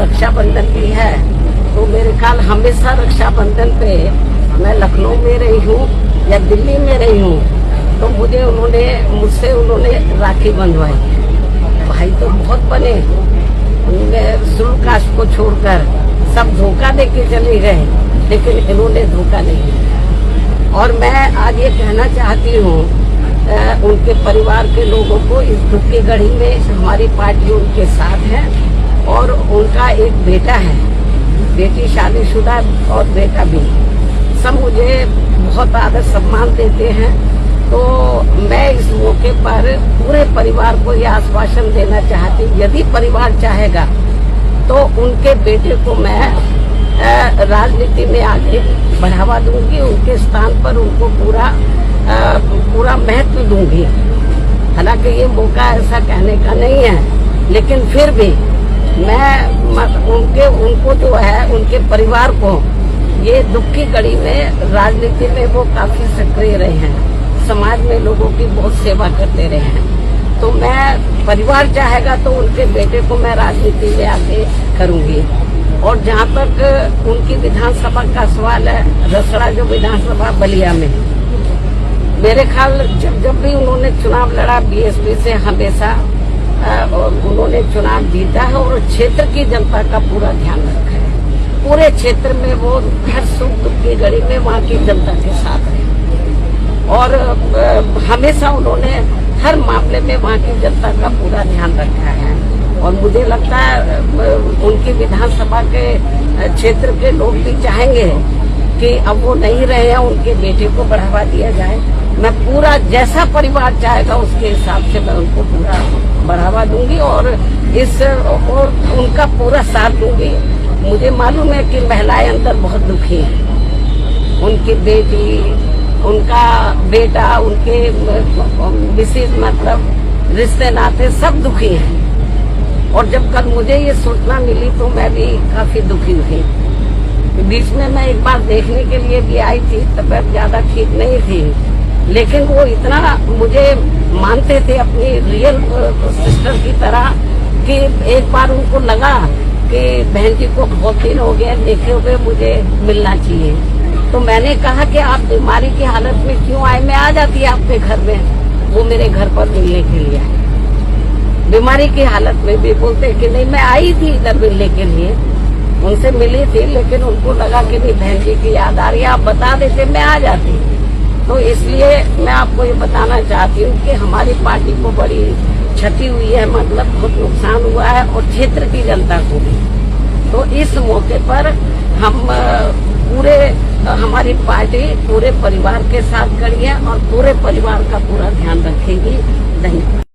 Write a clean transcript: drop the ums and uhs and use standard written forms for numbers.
रक्षाबंधन भी है, तो मेरे ख्याल हमेशा रक्षाबंधन पे मैं लखनऊ में रही हूँ या दिल्ली में रही हूँ, तो मुझसे उन्होंने राखी बंधवाई। भाई तो बहुत बने, शुल्क कास्ट को छोड़कर सब धोखा दे के चले गए, लेकिन इन्होंने धोखा नहीं दिया। और मैं आज ये कहना चाहती हूँ उनके परिवार के लोगों को, इस दुख की घड़ी में हमारी पार्टी उनके साथ है और उनका एक बेटा है, बेटी शादीशुदा और बेटा भी। सब मुझे बहुत आदर सम्मान देते हैं। तो मैं इस मौके पर पूरे परिवार को यह आश्वासन देना चाहती हूँ, यदि परिवार चाहेगा तो उनके बेटे को मैं राजनीति में आगे बढ़ावा दूंगी, उनके स्थान पर उनको पूरा महत्व दूंगी। हालांकि ये मौका ऐसा कहने का नहीं है, लेकिन फिर भी मैं उनको जो है, उनके परिवार को, ये दुख की घड़ी में राजनीति में वो काफी सक्रिय रहे हैं, समाज में लोगों की बहुत सेवा करते रहे हैं। तो मैं, परिवार चाहेगा तो उनके बेटे को मैं राजनीति में आगे करूंगी। और जहाँ तक उनकी विधानसभा का सवाल है, रसड़ा जो विधानसभा बलिया में, मेरे ख्याल जब भी उन्होंने चुनाव लड़ा बीएसपी से, हमेशा उन्होंने चुनाव जीता है और क्षेत्र की जनता का पूरा ध्यान रखा है। पूरे क्षेत्र में वो हर सुख दुख की घड़ी में वहाँ की जनता के साथ रहे और हमेशा उन्होंने हर मामले में वहाँ की जनता का पूरा ध्यान रखा है। और मुझे लगता है उनकी विधानसभा के क्षेत्र के लोग भी चाहेंगे कि अब वो नहीं रहे हैं, उनके बेटे को बढ़ावा दिया जाए। मैं पूरा, जैसा परिवार चाहेगा उसके हिसाब से मैं उनको पूरा बढ़ावा दूंगी और उनका पूरा साथ दूंगी। मुझे मालूम है कि महिलाएं अंदर बहुत दुखी हैं, उनकी बेटी, उनका बेटा, उनके विशेष मतलब रिश्ते नाते सब दुखी हैं। और जब कल मुझे ये सूचना मिली तो मैं भी काफी दुखी हुई। बीच में मैं एक बार देखने के लिए भी आई थी, तबीयत ज्यादा ठीक नहीं थी, लेकिन वो इतना मुझे मानते थे अपनी रियल सिस्टर की तरह कि एक बार उनको लगा कि बहन जी को बहुत दिन हो गए देखे हुए, मुझे मिलना चाहिए। तो मैंने कहा कि आप बीमारी की हालत में क्यों आए, मैं आ जाती आपके घर में। वो मेरे घर पर मिलने के लिए आए, बीमारी की हालत में भी। बोलते कि नहीं, मैं आई थी इधर मिलने के लिए, उनसे मिली थी, लेकिन उनको लगा कि नहीं बहन जी की याद आ रही है, आप बता देते मैं आ जाती। तो इसलिए मैं आपको ये बताना चाहती हूँ कि हमारी पार्टी को बड़ी क्षति हुई है, मतलब बहुत नुकसान हुआ है और क्षेत्र की जनता को भी। तो इस मौके पर हम हमारी पार्टी पूरे परिवार के साथ खड़ी है और पूरे परिवार का पूरा ध्यान रखेगी। धन्यवाद।